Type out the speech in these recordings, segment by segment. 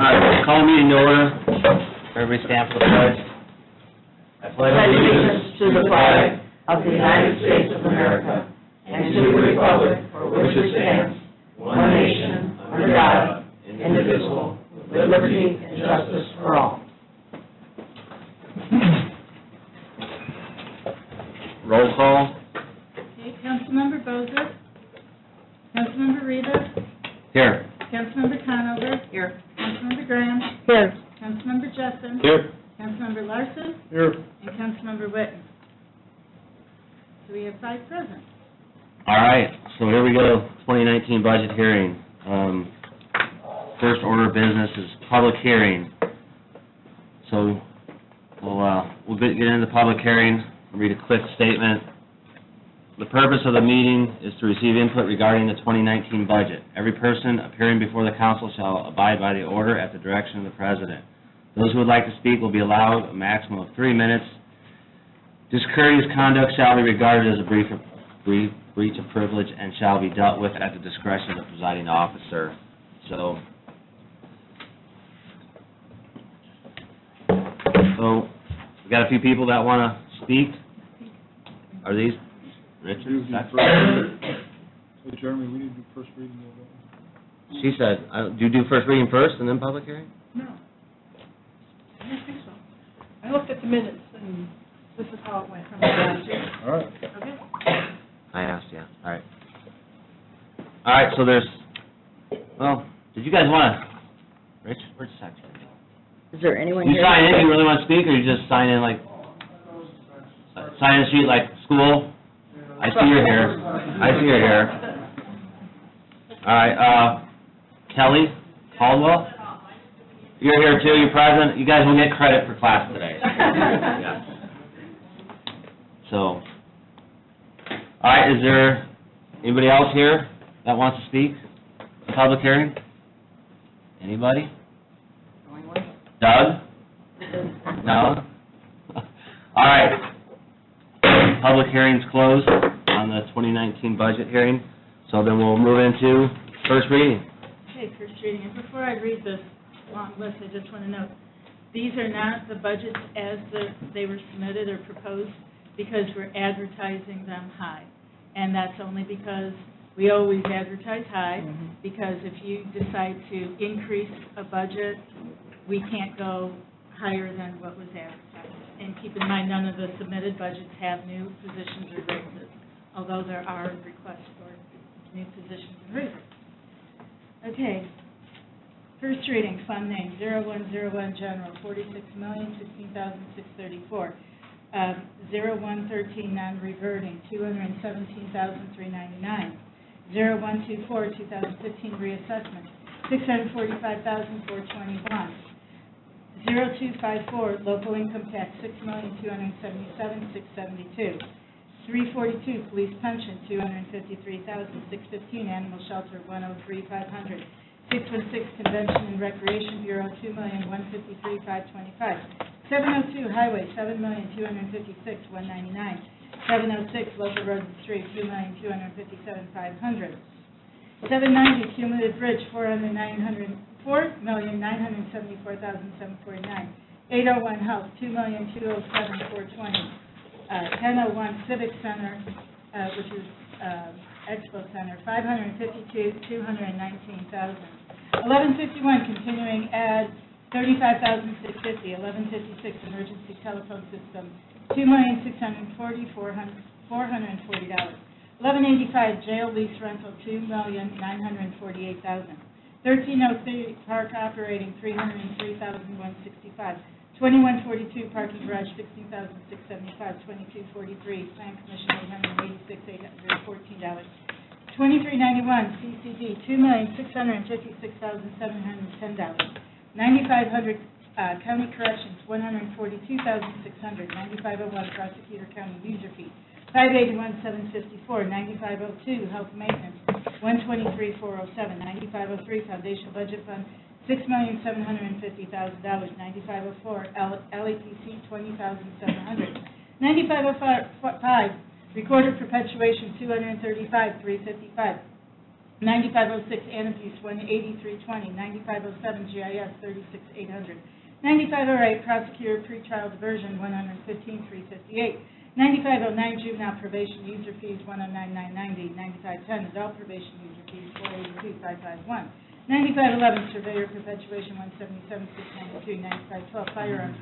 right, call the meeting to order. Everybody stand for the pledge. I pledge allegiance to the flag of the United States of America and to the republic for which it stands, one nation, under God, indivisible, with liberty and justice for all. Roll call. Okay, Councilmember Bozick. Councilmember Rivas. Here. Councilmember Conover. Here. Councilmember Graham. Here. Councilmember Jessen. Here. Councilmember Larson. Here. And Councilmember Witten. So we have 5 present. All right, so here we go, 2019 budget hearing. First order of business is public hearing. So we'll get into the public hearing, read a quick statement. The purpose of the meeting is to receive input regarding the 2019 budget. Every person appearing before the council shall abide by the order at the direction of the president. Those who would like to speak will be allowed a maximum of 3 minutes. Discourteous conduct shall be regarded as a breach of privilege and shall be dealt with at the discretion of the presiding officer. So we got a few people that want to speak. Are these Richard? Hey, Jeremy, we need to do first reading. She said, do you do first reading first and then public hearing? No, I don't think so. I looked at the minutes, and this is how it went from last year. All right. Okay? I asked, yeah. All right. All right, so there's, well, did you guys want to, Rich, where's the secretary? Is there anyone You here? sign in, you really want to speak, or you just sign in like, sign in the sheet like school? I see you're here. I see you're here. All right, Kelly Caldwell? You're here too, you're present. You guys will get credit for class today. Yeah. So, all right, is there anybody else here that wants to speak? Public hearing? Anybody? Doug? No? All right. Public hearing's closed on the 2019 budget hearing, so then we'll move into first reading. Okay, first reading. And before I read this long list, I just want to note, these are not the budgets as they were submitted or proposed, because we're advertising them high. And that's only because we always advertise high, because if you decide to increase a budget, we can't go higher than what was advertised. And keep in mind, none of the submitted budgets have new positions or raises, although there are requests for new positions and raises. Okay. First reading, fund name 0101 general, $46,016,634. 0113 non-reverting, $217,399. 0124 2015 reassessment, $645,421. 0254 local income tax, $6,277,672. 342 police pension, $253,615. Animal shelter, $103,500. 616 convention and recreation bureau, $2,153,525. 702 highway, $7,256,199. 706 local roads and streets, $2,257,500. 790 cumulative bridge, $4,974,749. 801 health, $2,207,420. 1001 civic center, which is Expo Center, $552,219,000. 1151 continuing ad, $35,650. 1156 emergency telephone system, $2,640,440. 1185 jail lease rental, $2,948,000. 1303 park operating, $303,165. 2142 parking garage, $16,675. 2243 plan commission, $886,814. 2391 CCD, $2,656,710. 9500 county corrections, $142,600. 9501 prosecutor county user fee, $581,754. 9502 health maintenance, $123,407. 9503 foundation budget fund, $6,750,000. 9504 LAPC, $20,700. 9505 recorder perpetuation, $235,355. 9506 Anabuse 18320, 9507 GIS 36800, 9508 Prosecutor Pretrial Diversion 115,358, 9509 Juvenile Probation User Fees 109,990, 9510 Adult Probation User Fees 482,551, 9511 Surveyor Perpetuation 177,692, 9512 Firearms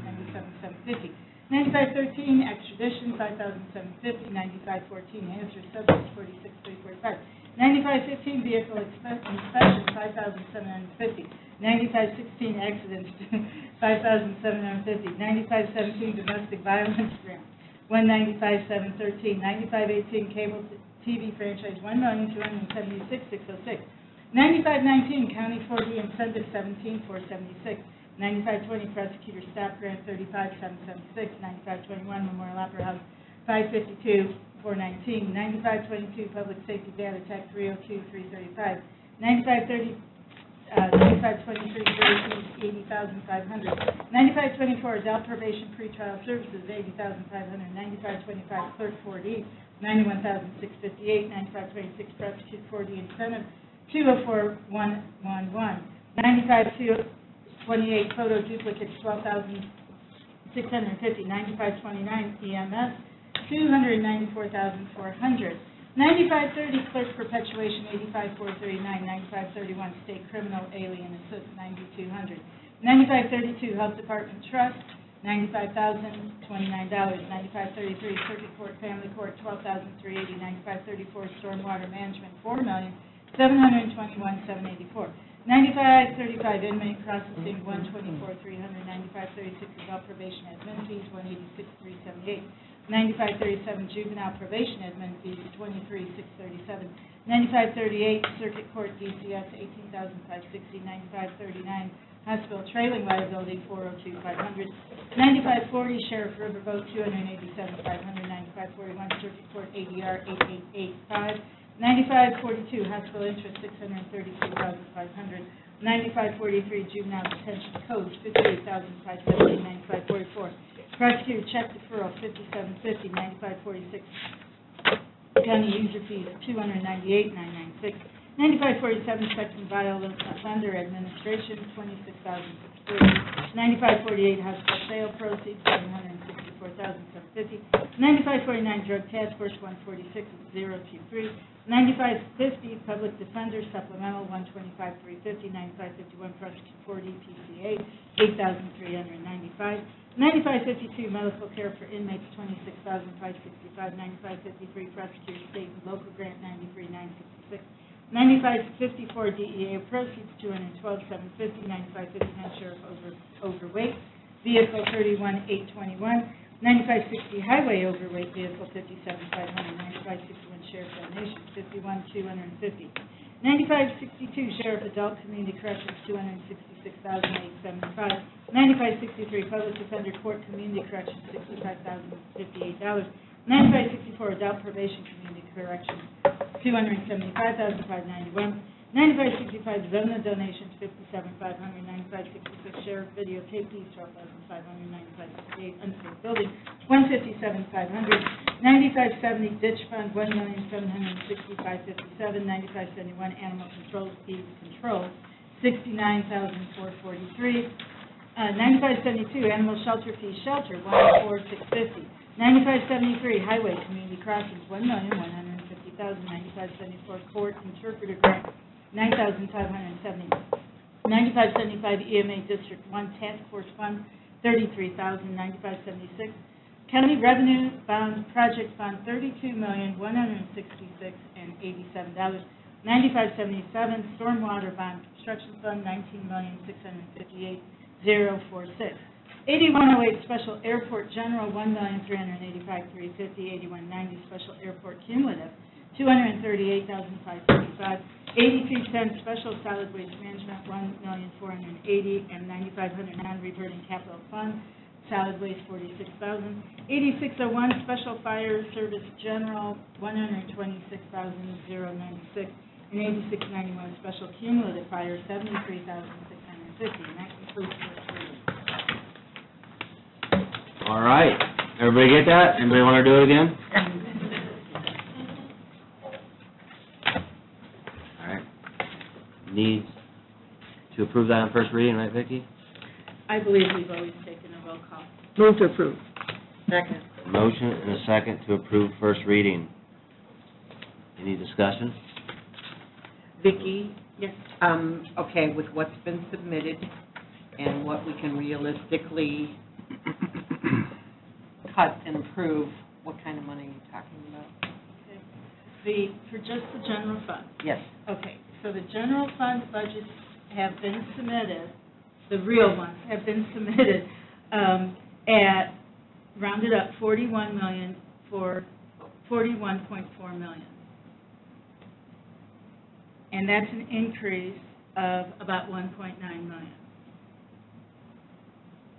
97,750, 9513 Extradition 5,750, 9514 Answer Subjects 46,345, 9515 Vehicle Inspection 5,750, 9516 Accidents 5,750, 9517 Domestic Violence Grant 195,713, 9518 Cable TV Franchise 1,276,606, 9519 County 4D Incentive 17,476, 9520 Prosecutor Staff Grant 35,776, 9521 Memorial Opera House 552,419, 9522 Public Safety Data Tech 302,335, 9523 80,500, 9524 Adult Probation Pretrial Services 80,500, 9525 Clerk 4D 91,658, 9526 Prosecutor 4D Incentive 204,111, 9528 Photo Duplicates 12,650, 9529 EMS 294,400, 9530 Clerk Perpetuation 85,439, 9531 State Criminal Alien Assist 9,200, 9532 Health Department Trust $95,029, 9533 Circuit Court Family Court $12,380, 9534 Stormwater Management $4,721,784, 9535 Inmate Processing $124,300, 9536 Adult Probation Admin Fees $186,378, 9537 Juvenile Probation Admin Fees $23,637, 9538 Circuit Court DCS $18,560, 9539 Hospital Trailing Liability $402,500, 9540 Sheriff Riverboat $287,500, 9541 Circuit Court ADR $8885, 9542 Hospital Interest $632,500, 9543 Juvenile Detention Codes $58,570, 9544 Prosecutor Check Deferral $5750, 9546 County User Fees $298,996, 9547 Sex and Violent Offender Administration $26,630, 9548 Hospital Sale Proceeds $764,750, 9549 Drug Task Force 146,023, 9550 Public Defender Supplemental 125,350, 9551 Prosecutor 4D PCA 8,395, 9552 Medical Care for Inmates 26,565, 9553 Prosecutor State and Local Grant 93,966, 9554 DEA Proceeds $212,750, 9559 Sheriff Overweight Vehicle 31,821, 9560 Highway Overweight Vehicle 57,500, 9561 Sheriff Donation 51,250, 9562 Sheriff Adult Community Corrections 266,875, 9563 Public Defender Court Community Corrections $65,058, 9564 Adult Probation Community Corrections $275,591, 9565 Zona Donations $57,500, 9566 Sheriff Videotape Fees $12,500, 9568 Unsafe Building $157,500, 9570 Ditch Fund $1,765,57, 9571 Animal Control Fees Control $69,443, 9572 Animal Shelter Fees Shelter $104,650, 9573 Highway Community Crossings $1,150,000, 9574 Court Interpreter Grant $9,570, 9575 EMA District 1 Task Force Fund $33,000, 9576 County Revenue Bond Project Fund $32,166,087, 9577 Stormwater Bond Construction Fund $19,658,046, 8108 Special Airport General $1,385,350, 8190 Special Airport Cumulative $238,535, 8210 Special Solid Waste Management $1,480,000 and 9500 Non-Reverting Capital Fund Solid Waste $46,000, 8601 Special Fire Service General $126,096, and 8691 Special Cumulative Fire $73,650, and that concludes first reading. All right, everybody get that? Anybody want to do it again? All right, approve that on first reading, right, Vicki? I believe we've always taken a roll call. Move to approve. Second. Motion and a second to approve first reading. Any discussion? Vicki, Yes. okay, with what's been submitted and what we can realistically cut and improve, what kind of money are you talking about? For just the general fund. Yes. Okay, so the general fund budgets have been submitted, the real ones have been submitted, at, rounded up, 41 million for 41.4 million. And that's an increase of about 1.9 million.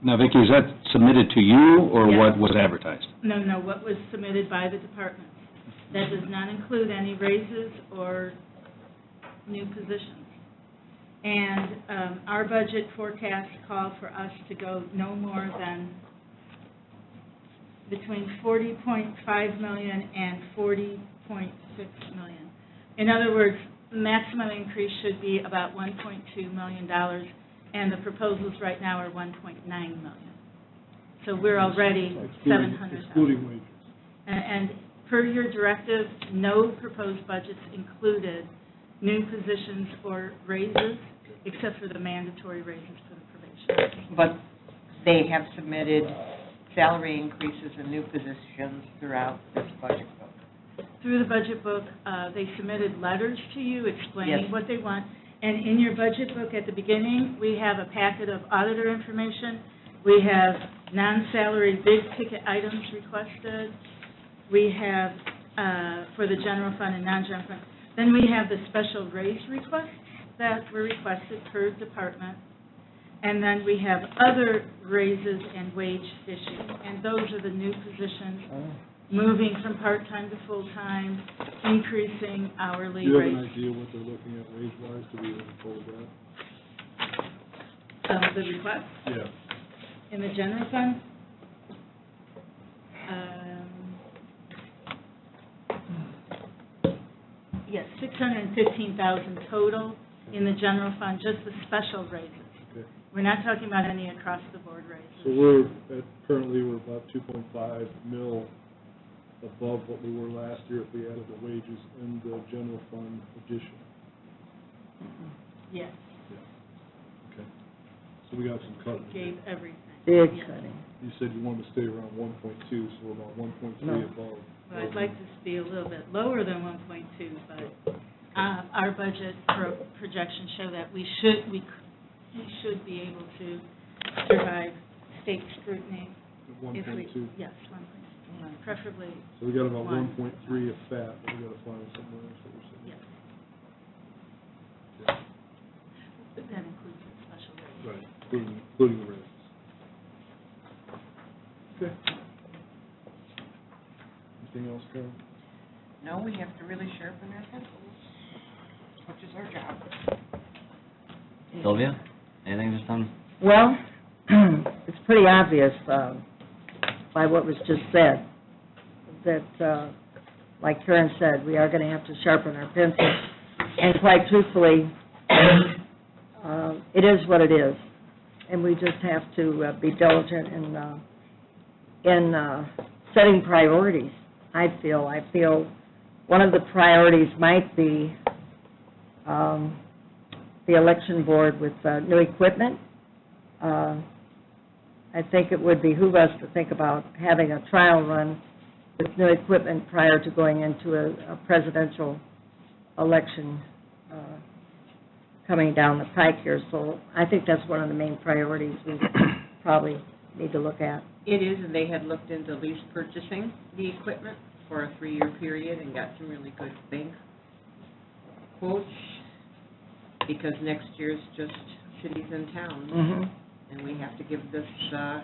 Now, Vicki, is that submitted to you, or Yes. what was advertised? No, what was submitted by the departments. That does not include any raises or new positions. And our budget forecast called for us to go no more than between 40.5 million and 40.6 million. In other words, maximum increase should be about $1.2 million, and the proposals right now are 1.9 million. So we're already 700,000. Excluding wages. And per your directive, no proposed budgets included new positions or raises, except for the mandatory raises for the probation. But they have submitted salary increases and new positions throughout this budget book. Through the budget book, they submitted letters to you explaining Yes. what they want. And in your budget book at the beginning, we have a packet of auditor information. We have non-salary big-ticket items requested. We have, for the general fund and non-general fund. Then we have the special raise requests that were requested per department. And then we have other raises and wage issues. And those are the new positions, moving from part-time to full-time, increasing hourly Do you have rates. an idea what they're looking at wage-wise, to be able to told that? The request Yeah. in the general fund, yes, 615,000 total in the general fund, just the special raises. Okay. We're not talking about any across-the-board So raises. currently, we're about 2.5 mil above what we were last year if we added the wages and the general fund addition. Yes, Okay. So we got some cutting. gave everything. Big Yes. cutting. You said you wanted to stay around 1.2, so we're about 1.3 No. above. Well, I'd like to be a little bit lower than 1.2, but our budget projections show that we should be able to survive state scrutiny At if we, 1.2. yes, 1.2, preferably, So we got about One. 1.3 of fat, but we got to find somewhere else, what we're saying. yes. Okay. But that includes the special rate. Right, including the raises. Okay. Anything else, Karen? No, we have to really sharpen our pencils, which is our job. Sylvia, anything just on? Well, it's pretty obvious by what was just said, that, like Karen said, we are going to have to sharpen our pencils. And quite truthfully, it is what it is. And we just have to be diligent in setting priorities, I feel. I feel one of the priorities might be the election board with new equipment. I think it would behoove us to think about having a trial run with new equipment prior to going into a presidential election coming down the pike here. So I think that's one of the main priorities we probably need to look at. It is, and they had looked into lease purchasing the equipment for a 3-year period and got some really good bank quotes, because next year's just cities and towns, and we have to give this a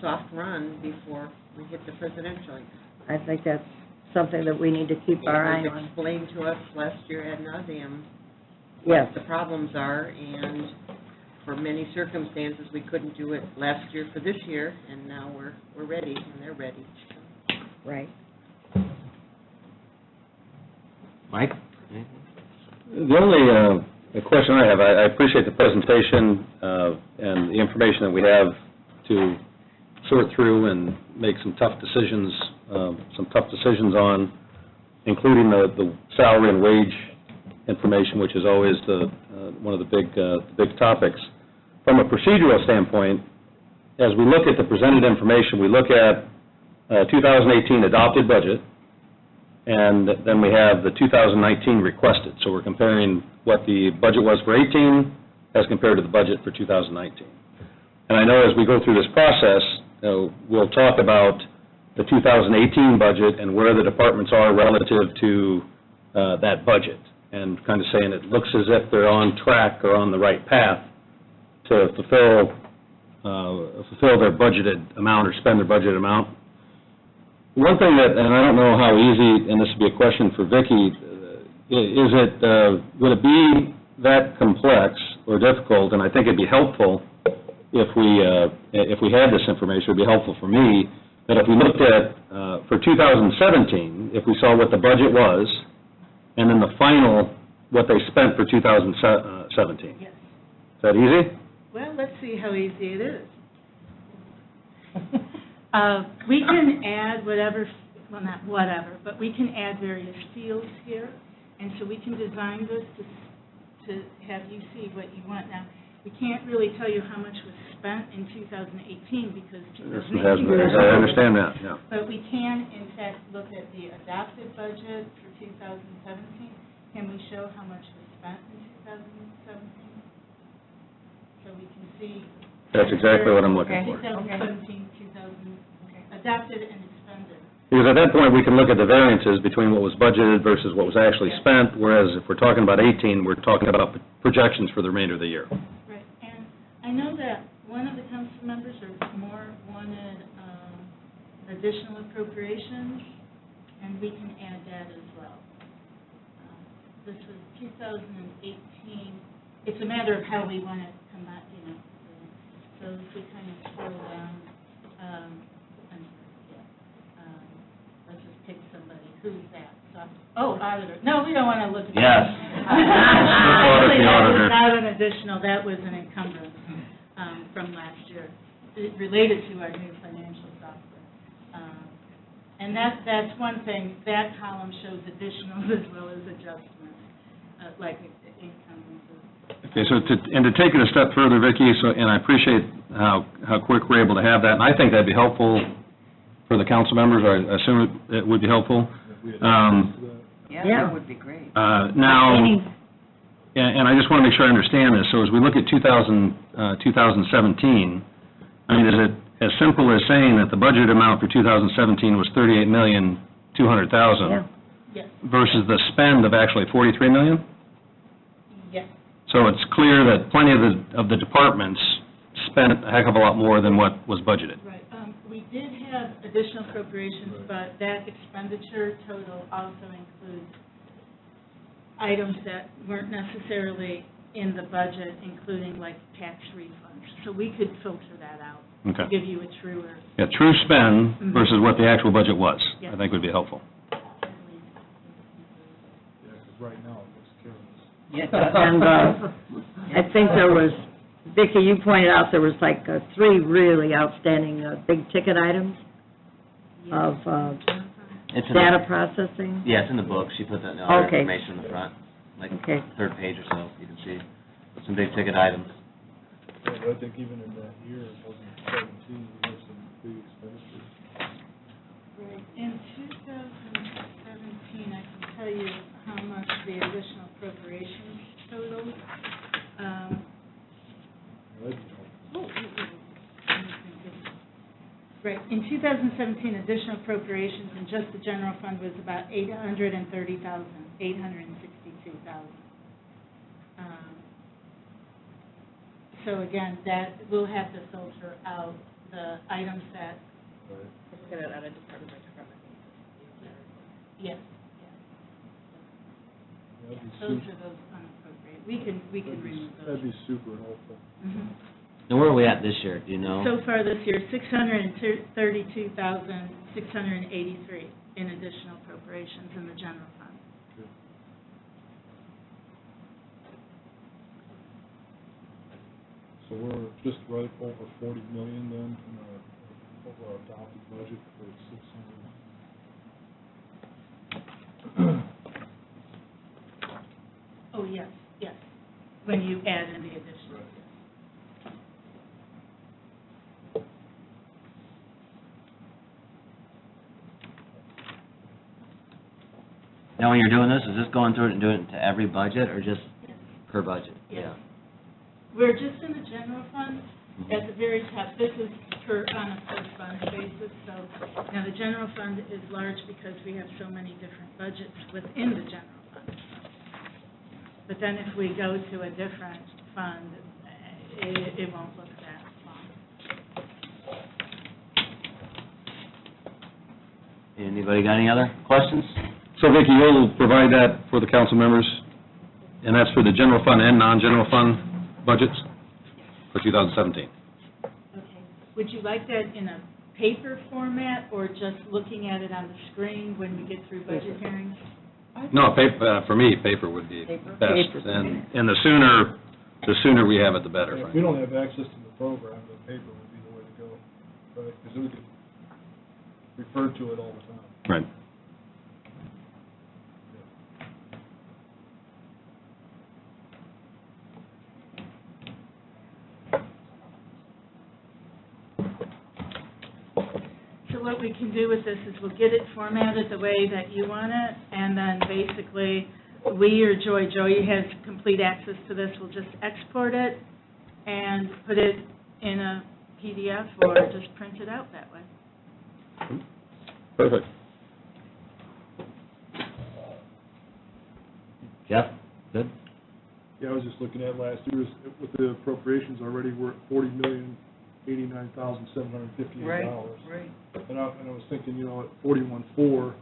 soft run before we hit the presidential. I think that's something that we need to keep our eye It was on. explained to us last year ad nauseum Yes, what the problems are, and for many circumstances, we couldn't do it last year for this year, and now we're ready, and they're ready. right. Mike? Anything? The only The question I have, I appreciate the presentation and the information that we have to sort through and make some tough decisions on, including the salary and wage information, which is always one of the big topics. From a procedural standpoint, as we look at the presented information, we look at 2018 adopted budget, and then we have the 2019 requested. So we're comparing what the budget was for 18 as compared to the budget for 2019. And I know as we go through this process, we'll talk about the 2018 budget and where the departments are relative to that budget, and kind of saying it looks as if they're on track or on the right path to fulfill their budgeted amount or spend their budgeted amount. One thing that, and I don't know how easy, and this would be a question for Vicki, would it be that complex or difficult, and I think it'd be helpful if we had this information, it would be helpful for me, that if we looked at, for 2017, if we saw what the budget was, and then the final, what they spent for 2017. Yes. Is that easy? Well, let's see how easy it is. We can add whatever, well, not whatever, but we can add various fields here, and so we can design this to have you see what you want. Now, we can't really tell you how much was spent in 2018 because 2018 was... I understand that, yeah. But we can, in fact, look at the adopted budget for 2017. Can we show how much was spent in 2017? So we can see... That's exactly what I'm looking for. 2017, 2000, adopted and expended. Because at that point, we can look at the variances between what was budgeted versus what was actually spent, whereas if we're talking about 18, we're talking about projections for the remainder of the year. Right, and I know that one of the council members or more wanted additional appropriations, and we can add that as well. This was 2018. It's a matter of how we want to come out, you know. So if we kind of scroll down, let's just pick somebody. Who's that? Auditor. No, we don't want to look at that. Yes. Actually, that was Auditor. not an additional, that was an encumbrance from last year, related to our new financial software. And that's one thing, that column shows additionals as well as adjustments, like encumbrances. Okay, so to take it a step further, Vicki, and I appreciate how quick we're able to have that, and I think that'd be helpful for the council members, or I assume it would be helpful. Yeah, that would be great. Now, and I just want to make sure I understand this, so as we look at 2017, I mean, is it as simple as saying that the budget amount for 2017 was $38,200,000 Yes, versus the spend of actually $43 million? yes. So it's clear that plenty of the departments spent a heck of a lot more than what was budgeted. Right. We did have additional appropriations, but that expenditure total also includes items that weren't necessarily in the budget, including like tax refunds. So we could filter that out Okay. to give you a truer. Yeah, true spend versus what the actual budget was, Yes. I think would be helpful. Yeah, because right now it looks careless. And I think there was, Vicki, you pointed out there was like 3 really outstanding big-ticket items of It's in data processing. Yeah, it's in the book. She put that other Okay. information in the front, like Okay. third page or so. You can see some big ticket items. Yeah, but I think even in that year, it wasn't 17, we had some big expenditures. Right. In 2017, I can tell you how much the additional appropriations totaled. That'd be helpful. Right, in 2017, additional appropriations in just the general fund was about $830,000, $862,000. So again, that, we'll have to filter out the items that, Right. Look at it on a department by department basis. yes, That'd be those super, are those unappropriated. We can remove those. that'd be super helpful. Mhm. And where are we at this year? Do you know? So far this year, $632,683 in additional appropriations in the general fund. Good. So we're just right over 40 million then in over our adopted budget for 600. Oh, yes, yes, when you add in the additional. Now, when you're doing this, is this going through it and doing it to every budget, or just per budget? Yes. We're just in the general fund, at the very top, this is on a per fund basis, so, now the general fund is large because we have so many different budgets within the general fund. But then if we go to a different fund, it won't look that long. Anybody got any other questions? So Vicki, you'll provide that for the council members, and that's for the general fund and non-general fund budgets for 2017? Okay. Would you like that in a paper format, or just looking at it on the screen when we get through budget hearings? No, paper, for me, paper would be Paper? best, Paper's and the sooner we have it, the better, If frankly. we don't have access to the program, then paper would be the way to go, right? Because we could refer to it all the time. Right. So what we can do with this is we'll get it formatted the way that you want it, and then basically, we or Joey has complete access to this, we'll just export it and put it in a PDF or just print it out that way. Perfect. Jeff? Good? Yeah, I was just looking at last year's, with the appropriations already, we're at $40,089,758. Right. And I was thinking, you know, at 41.4,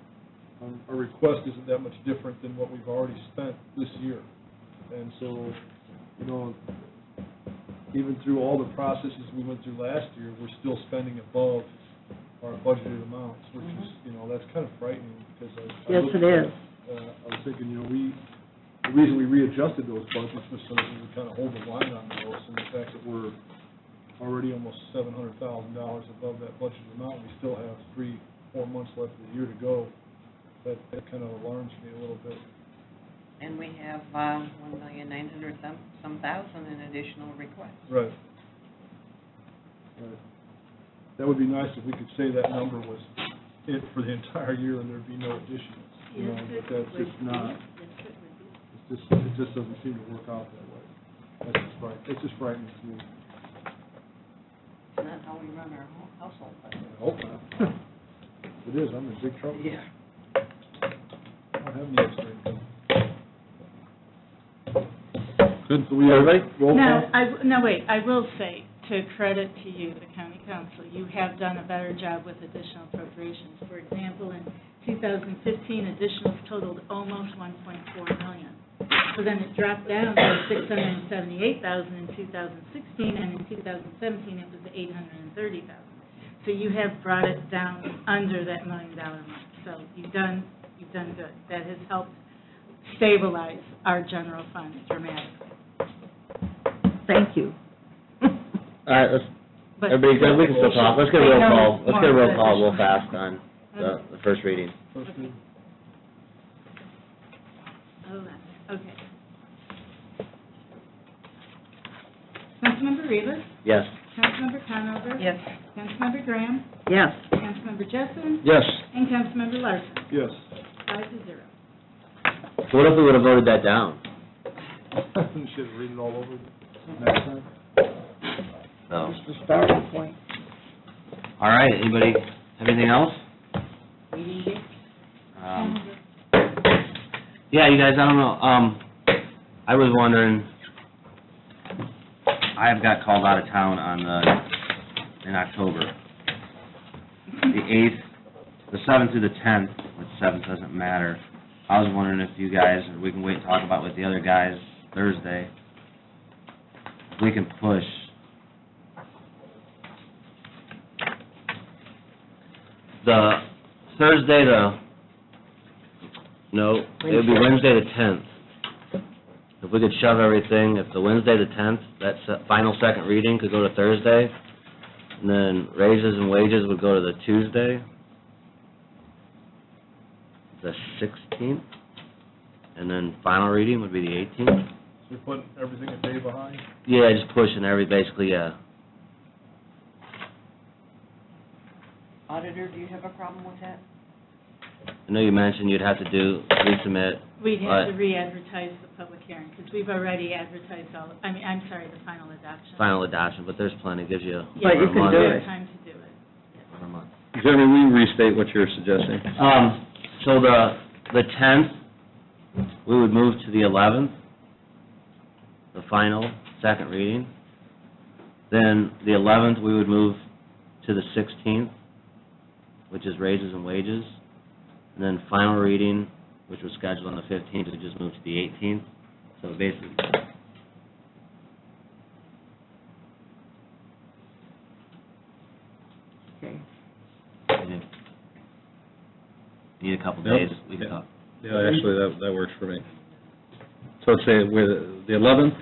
our request isn't that much different than what we've already spent this year. And so, you know, even through all the processes we went through last year, we're still spending above our budgeted amounts, which is, you know, that's kind of frightening, because I Yes, looked it at, is. I was thinking, you know, the reason we readjusted those budgets was so that we would kind of hold the line on those, and the fact that we're already almost $700,000 above that budgeted amount, we still have 3-4 months left of the year to go, that kind of alarms me a little bit. And we have $1,900,000 in additional requests. Right. Right. That would be nice if we could say that number was it for the entire year and there'd be no additions, you know, but that's just not, it just doesn't seem to work out that way. It's just frightening to me. It's not how we run our household budget. I hope not. It is, I'm in big trouble. Yeah. I don't have any extra income. Good. So we have roll Now, call? wait, I will say, to credit to you, the county council, you have done a better job with additional appropriations. For example, in 2015, additionals totaled almost $1.4 million. So then it dropped down to $678,000 in 2016, and in 2017, it was $830,000. So you have brought it down under that $1 million mark. So you've done good. That has helped stabilize our general fund dramatically. Thank you. All right, But- everybody good? We can still talk. Let's get a roll Take no call. Let's get a roll more call real additional. fast on the first reading. First thing. Okay. Councilmember Rivas, Yes. Councilmember Conover. Yes. Councilmember Graham, Yes. Councilmember Jessen, Yes. and Councilmember Larson, Yes. 5-0. So what if we would've voted that down? Should read it all over next time. No. Just the starting point. All right, anybody have anything else? Meeting date? Yeah, you guys, I don't know, I was wondering, I got called out of town in October. The 8th, the 7th through the 10th, which 7th doesn't matter. I was wondering if you guys, or we can wait and talk about with the other guys Thursday, if we can push the Thursday no, it would be Wednesday the 10th. if we could shove everything, if the Wednesday the 10th, that final second reading could go to Thursday, and then raises and wages would go to the Tuesday, the 16th, and then final reading would be the 18th. So you're putting everything a day behind? Yeah, just pushing basically, yeah. Auditor, do you have a problem with that? I know you mentioned you'd have to resubmit. We'd have to But- re-advertise the public hearing, because we've already advertised I'm sorry, the final adoption. Final adoption, but there's plenty, gives you Yeah, But you over a can month. do we it. have time to do it. Over a month. Jeremy, will you restate what you're suggesting? So the 10th, we would move to the 11th, the final, second reading. Then the 11th, we would move to the 16th, which is raises and wages. And then final reading, which was scheduled on the 15th, we just moved to the 18th. So basically, Okay. need a couple Yep. days, we can Yeah. talk. Yeah, actually, that works for me. So let's say with the 11th,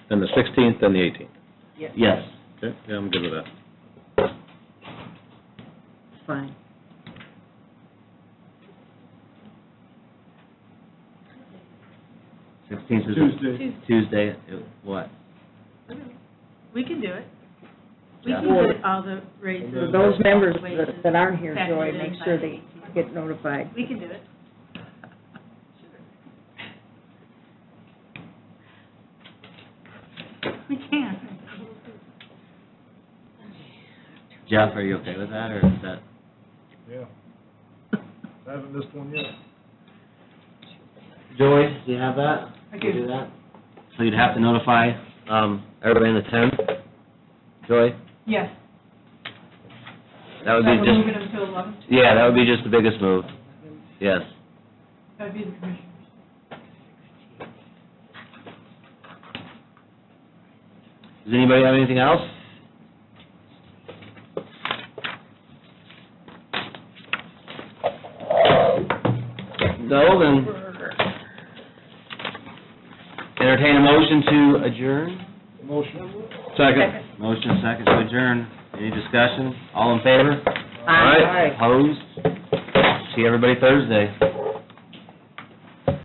then the 16th, then the 18th. Yes. Okay, yeah, I'm good with that. Fine. Sixteenth is Tuesday. Tuesday, what? We can do it. We Yeah. can get all the raises. For those members wages that aren't here, factored Joy, in make by sure the they 18th. get notified. We can do it. We can. Jeff, are you okay with that, or is that? Yeah. I haven't missed one yet. Joy, do you have that? I Can you do. that? So you'd have to notify, everybody on the 10th? Joy? Yes. That would So be we're just, moving them to 11? yeah, that would be just the biggest move. Yes. That'd be the commissioners. Does anybody have anything else? No, then entertain a motion to adjourn. Motion? Second. Motion second to adjourn. Any discussion? All in favor? Aye. Opposed? See everybody Thursday.